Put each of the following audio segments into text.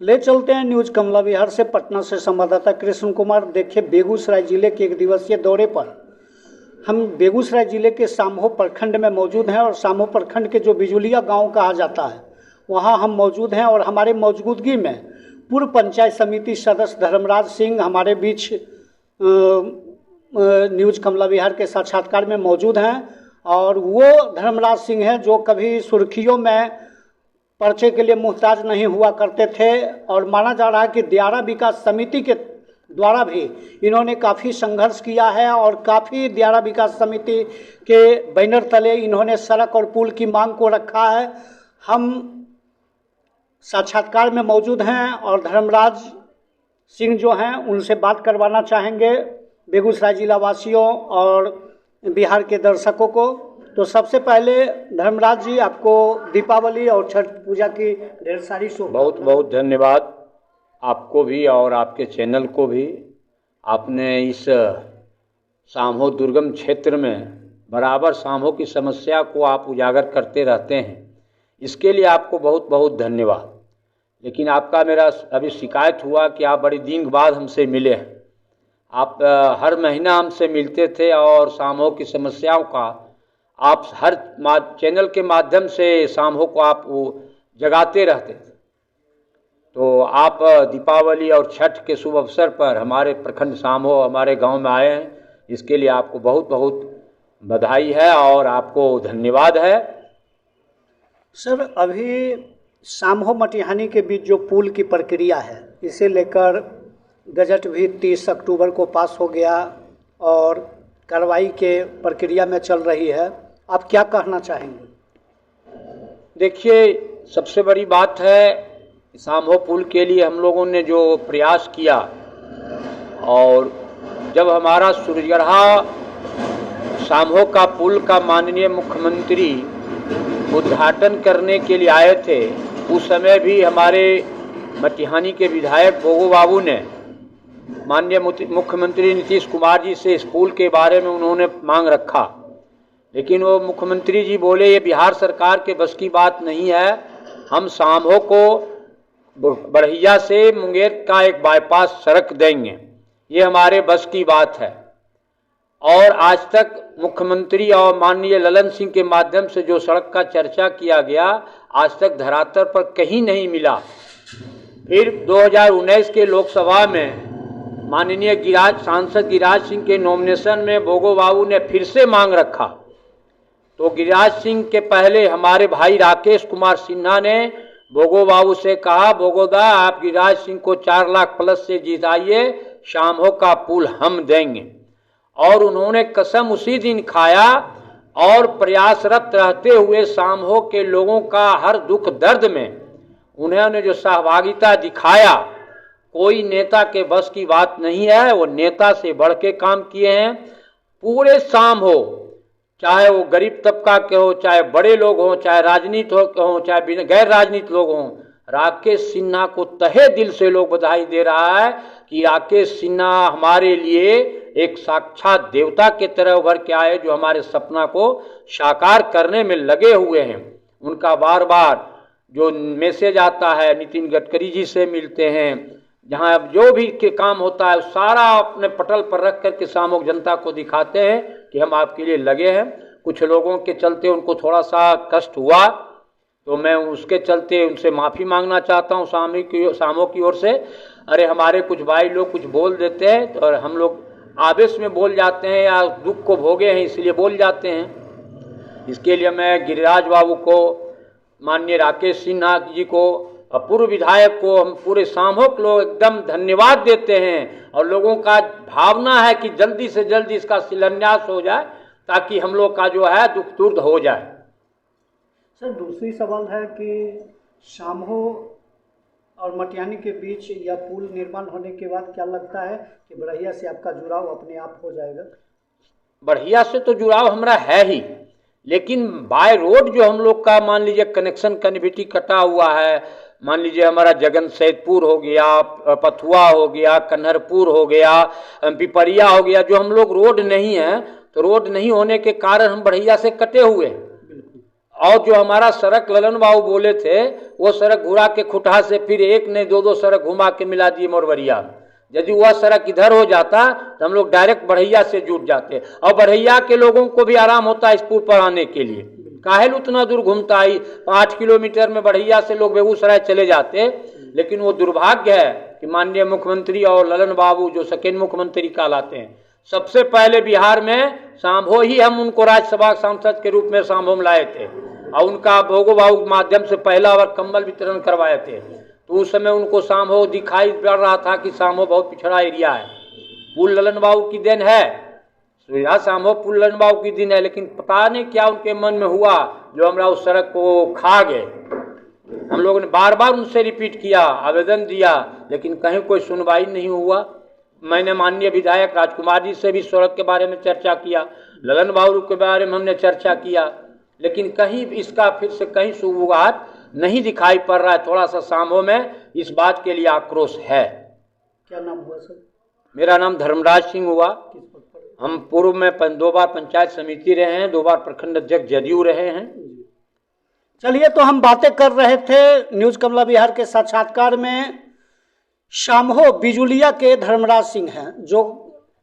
ले चलते हैं न्यूज कमला विहार से। पटना से संवाददाता कृष्ण कुमार। देखिए, बेगूसराय जिले के एक दिवसीय दौरे पर हम बेगूसराय जिले के सामहो प्रखंड में मौजूद हैं और सामहो प्रखंड के जो बिजुलिया गांव कहा जाता है वहां हम मौजूद हैं और हमारे मौजूदगी में पूर्व पंचायत समिति सदस्य धर्मराज सिंह हमारे बीच न्यूज कमला विहार के साक्षात्कार में मौजूद हैं। और वो धर्मराज सिंह हैं जो कभी सुर्खियों में पर्चे के लिए मुहताज नहीं हुआ करते थे और माना जा रहा है कि दियारा विकास समिति के द्वारा भी इन्होंने काफ़ी संघर्ष किया है और काफ़ी दियारा विकास समिति के बैनर तले इन्होंने सड़क और पुल की मांग को रखा है। हम साक्षात्कार में मौजूद हैं और धर्मराज सिंह जो हैं उनसे बात करवाना चाहेंगे बेगूसराय जिला वासियों और बिहार के दर्शकों को। तो सबसे पहले धर्मराज जी, आपको दीपावली और छठ पूजा की ढेर सारी बहुत बहुत धन्यवाद आपको भी और आपके चैनल को भी। आपने इस सामहो दुर्गम क्षेत्र में बराबर सामहो की समस्या को आप उजागर करते रहते हैं, इसके लिए आपको बहुत बहुत धन्यवाद। लेकिन आपका मेरा अभी शिकायत हुआ कि आप बड़ी दिन बाद हमसे मिले हैं। आप हर महीना हमसे मिलते थे और सामहो की समस्याओं का आप हर चैनल के माध्यम से सामहो को आप जगाते रहते थे। तो आप दीपावली और छठ के शुभ अवसर पर हमारे प्रखंड सामहो हमारे गांव में आए हैं, इसके लिए आपको बहुत बहुत बधाई है और आपको धन्यवाद है। सर, अभी सामहो मटिहानी के बीच जो पुल की प्रक्रिया है, इसे लेकर गजट भी 30 अक्टूबर को पास हो गया और कार्रवाई के प्रक्रिया में चल रही है। आप क्या कहना चाहेंगे? देखिए, सबसे बड़ी बात है सामहो पुल के लिए हम लोगों ने जो प्रयास किया और जब हमारा सूरजगढ़ा सामहो का पुल का माननीय मुख्यमंत्री उद्घाटन करने के लिए आए थे, उस समय भी हमारे मटिहानी के विधायक भोगो बाबू ने माननीय मुख्यमंत्री नीतीश कुमार जी से इस पुल के बारे में उन्होंने मांग रखा। लेकिन वो मुख्यमंत्री जी बोले ये बिहार सरकार के बस की बात नहीं है, हम सामहो को बड़हिया से मुंगेर का एक बाईपास सड़क देंगे, ये हमारे बस की बात है। और आज तक मुख्यमंत्री और माननीय ललन सिंह के माध्यम से जो सड़क का चर्चा किया गया, आज तक धरातल पर कहीं नहीं मिला। फिर 2019 के लोकसभा में माननीय सांसद गिरिराज सिंह के नॉमिनेशन में भोगो बाबू ने फिर से मांग रखा। तो गिरिराज सिंह के पहले हमारे भाई राकेश कुमार सिन्हा ने भोगो बाबू से कहा, भोगोदा आप गिरिराज सिंह को 4 लाख प्लस से जिताइए, सामहो का पुल हम देंगे। और उन्होंने कसम उसी दिन खाया और प्रयासरत रहते हुए सामहो के लोगों का हर दुख दर्द में उन्होंने जो सहभागिता दिखाया, कोई नेता के बस की बात नहीं है। वो नेता से बढ़ के काम किए हैं। पूरे सामहो, चाहे वो गरीब तबका के हो, चाहे बड़े लोग हों, चाहे राजनीति हो, चाहे गैर राजनीति लोग हों, राकेश सिन्हा को तहे दिल से लोग बधाई दे रहा है कि राकेश सिन्हा हमारे लिए एक साक्षात देवता के तरह उभर के आए, जो हमारे सपना को साकार करने में लगे हुए हैं। उनका बार बार जो मैसेज आता है, नितिन गडकरी जी से मिलते हैं, जहाँ जो भी के काम होता है सारा अपने पटल पर रख कर के सामूहिक जनता को दिखाते हैं कि हम आपके लिए लगे हैं। कुछ लोगों के चलते उनको थोड़ा सा कष्ट हुआ, तो मैं उसके चलते उनसे माफ़ी मांगना चाहता हूँ सामो की ओर से। अरे हमारे कुछ भाई लोग कुछ बोल देते हैं तो हम लोग आवेश में बोल जाते हैं या दुख को भोगे हैं इसलिए बोल जाते हैं। इसके लिए मैं गिरिराज बाबू को, माननीय राकेश सिन्हा जी को और पूर्व विधायक को, हम पूरे सामहो के लोग एकदम धन्यवाद देते हैं। और लोगों का भावना है कि जल्दी से जल्दी इसका शिलान्यास हो जाए ताकि हम लोग का जो है दुख दूर हो जाए। सर, दूसरी सवाल है कि सामहो और मटिहानी के बीच यह पुल निर्माण होने के बाद क्या लगता है कि बड़हिया से आपका जुड़ाव अपने आप हो जाएगा? बड़हिया से तो जुड़ाव हमारा है ही, लेकिन बाय रोड जो हम लोग का मान लीजिए कनेक्शन कनेक्टिविटी कटा हुआ है, मान लीजिए हमारा जगन सैदपुर हो गया, पथुआ हो गया, कन्हरपुर हो गया, पिपरिया हो गया, जो हम लोग रोड नहीं है, तो रोड नहीं होने के कारण हम बड़हिया से कटे हुए हैं। और जो हमारा सड़क ललन बाबू बोले थे, वो सड़क घुरा के खुटहा से फिर एक ने दो सड़क घुमा के मिला दिए मोरवरिया। यदि वह सड़क इधर हो जाता तो हम लोग डायरेक्ट बढ़ैया से जुट जाते, और बढ़ैया के लोगों को भी आराम होता इस पुल पर आने के लिए। काहेल उतना दूर घूमता ही, 5 किलोमीटर में बढ़ैया से लोग बेगूसराय चले जाते। लेकिन वो दुर्भाग्य है कि माननीय मुख्यमंत्री और ललन बाबू जो सेकेंड मुख्यमंत्री कहलाते हैं, सबसे पहले बिहार में सांभो ही हम उनको राज्यसभा सांसद के रूप में सांभो में लाए थे, और उनका भोगो बाबू के माध्यम से पहला बार कंबल वितरण करवाए थे। तो उस समय उनको सांभो दिखाई पड़ रहा था कि सांभो बहुत पिछड़ा एरिया है। पुल ललन बाबू की देन है, सुविधा सांभो पुल ललन बाबू की दिन है, लेकिन पता नहीं क्या उनके मन में हुआ जो हमरा उस सड़क को खा गए। हम लोगों ने बार बार उनसे रिपीट किया, आवेदन दिया, लेकिन कहीं कोई सुनवाई नहीं हुआ। मैंने माननीय विधायक राजकुमार जी से भी सड़क के बारे में चर्चा किया, ललन बाबू के बारे में हमने चर्चा किया, लेकिन कहीं इसका फिर से कहीं शुरुआत नहीं दिखाई पड़ रहा है। थोड़ा सा सांभो में इस बात के लिए आक्रोश है। क्या नाम हुआ सर? मेरा नाम धर्मराज सिंह हुआ। हम पूर्व में 2 बार पंचायत समिति रहे हैं, 2 बार प्रखंड अध्यक्ष जदयू रहे हैं। चलिए, तो हम बातें कर रहे थे न्यूज कमला बिहार के साक्षात्कार में। शाम्हो बिजुलिया के धर्मराज सिंह हैं, जो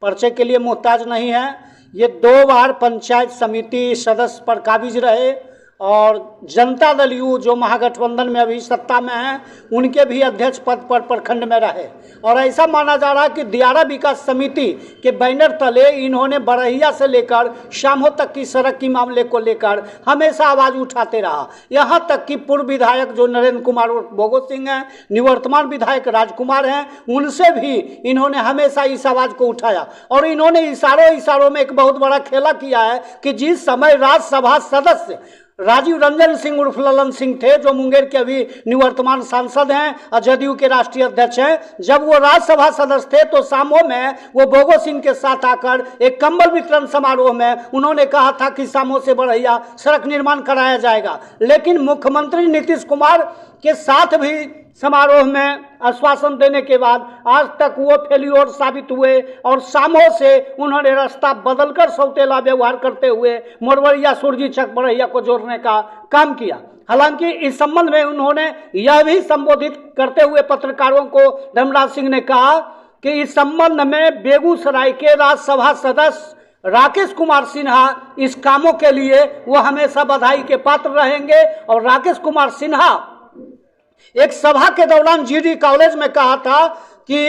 पर्चे के लिए मोहताज नहीं है। ये 2 बार पंचायत समिति सदस्य पर काबिज रहे, और जनता दल यू जो महागठबंधन में अभी सत्ता में है, उनके भी अध्यक्ष पद पर प्रखंड में रहे। और ऐसा माना जा रहा है कि दियारा विकास समिति के बैनर तले इन्होंने बरहिया से लेकर शाम्हो तक की सड़क की मामले को लेकर हमेशा आवाज उठाते रहा। यहाँ तक कि पूर्व विधायक जो नरेंद्र कुमार भोगो सिंह हैं, निवर्तमान विधायक राजकुमार हैं, उनसे भी इन्होंने हमेशा इस आवाज को उठाया। और इन्होंने इशारों में एक बहुत बड़ा खेला किया है कि जिस समय राज्यसभा सदस्य राजीव रंजन सिंह उर्फ ललन सिंह थे, जो मुंगेर के अभी निवर्तमान सांसद हैं और जदयू के राष्ट्रीय अध्यक्ष हैं, जब वो राज्यसभा सदस्य थे तो शाम्हो में वो भोगो सिंह के साथ आकर एक कंबल वितरण समारोह में उन्होंने कहा था कि शाम्हो से बढ़ैया सड़क निर्माण कराया जाएगा। लेकिन मुख्यमंत्री नीतीश कुमार के साथ भी समारोह में आश्वासन देने के बाद आज तक वो फेल्योर साबित हुए, और शाम्हो से उन्होंने रास्ता बदलकर सौतेला व्यवहार करते हुए मोरवरिया सुरजी चक बढ़ैया को जोड़ने का काम किया। हालांकि इस संबंध में उन्होंने यह भी संबोधित करते हुए पत्रकारों को धर्मराज सिंह ने कहा कि इस संबंध में बेगूसराय के राज्यसभा सदस्य राकेश कुमार सिन्हा इस कामों के लिए वो हमेशा बधाई के पात्र रहेंगे। और राकेश कुमार सिन्हा एक सभा के दौरान जीडी कॉलेज में कहा था कि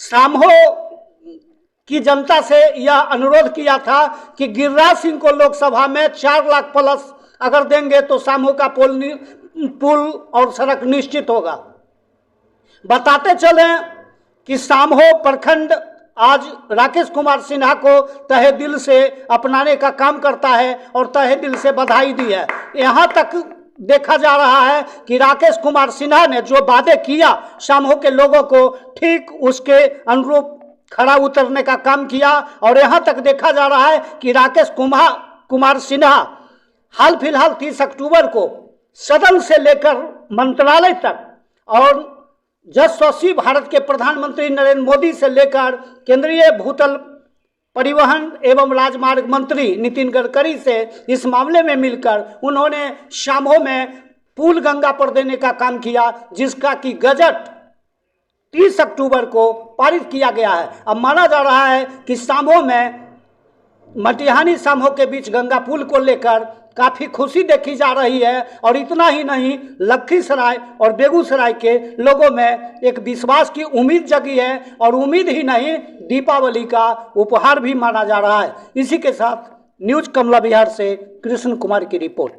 शाम्हो की जनता से यह अनुरोध किया था कि गिरिराज सिंह को लोकसभा में 4 लाख प्लस अगर देंगे तो शाम्हो का पुल और सड़क निश्चित होगा। बताते चले कि शाम्हो प्रखंड आज राकेश कुमार सिन्हा को तहे दिल से अपनाने का काम करता है और तहे दिल से बधाई दी है। यहाँ तक देखा जा रहा है कि राकेश कुमार सिन्हा ने जो वादे किया शाम्हो के लोगों को, ठीक उसके अनुरूप खड़ा उतरने का काम किया। और यहाँ तक देखा जा रहा है कि राकेश कुमार सिन्हा हाल फिलहाल 30 अक्टूबर को सदन से लेकर मंत्रालय तक, और जसस्वी भारत के प्रधानमंत्री नरेंद्र मोदी से लेकर केंद्रीय भूतल परिवहन एवं राजमार्ग मंत्री नितिन गडकरी से इस मामले में मिलकर उन्होंने शाम्हो में पुल गंगा पर देने का काम किया, जिसका कि गजट 30 अक्टूबर को पारित किया गया है। अब माना जा रहा है कि शाम्हो में मटिहानी शाम्हो के बीच गंगा पुल को लेकर काफ़ी खुशी देखी जा रही है। और इतना ही नहीं, लखीसराय और बेगूसराय के लोगों में एक विश्वास की उम्मीद जगी है, और उम्मीद ही नहीं दीपावली का उपहार भी माना जा रहा है। इसी के साथ न्यूज कमला बिहार से कृष्ण कुमार की रिपोर्ट।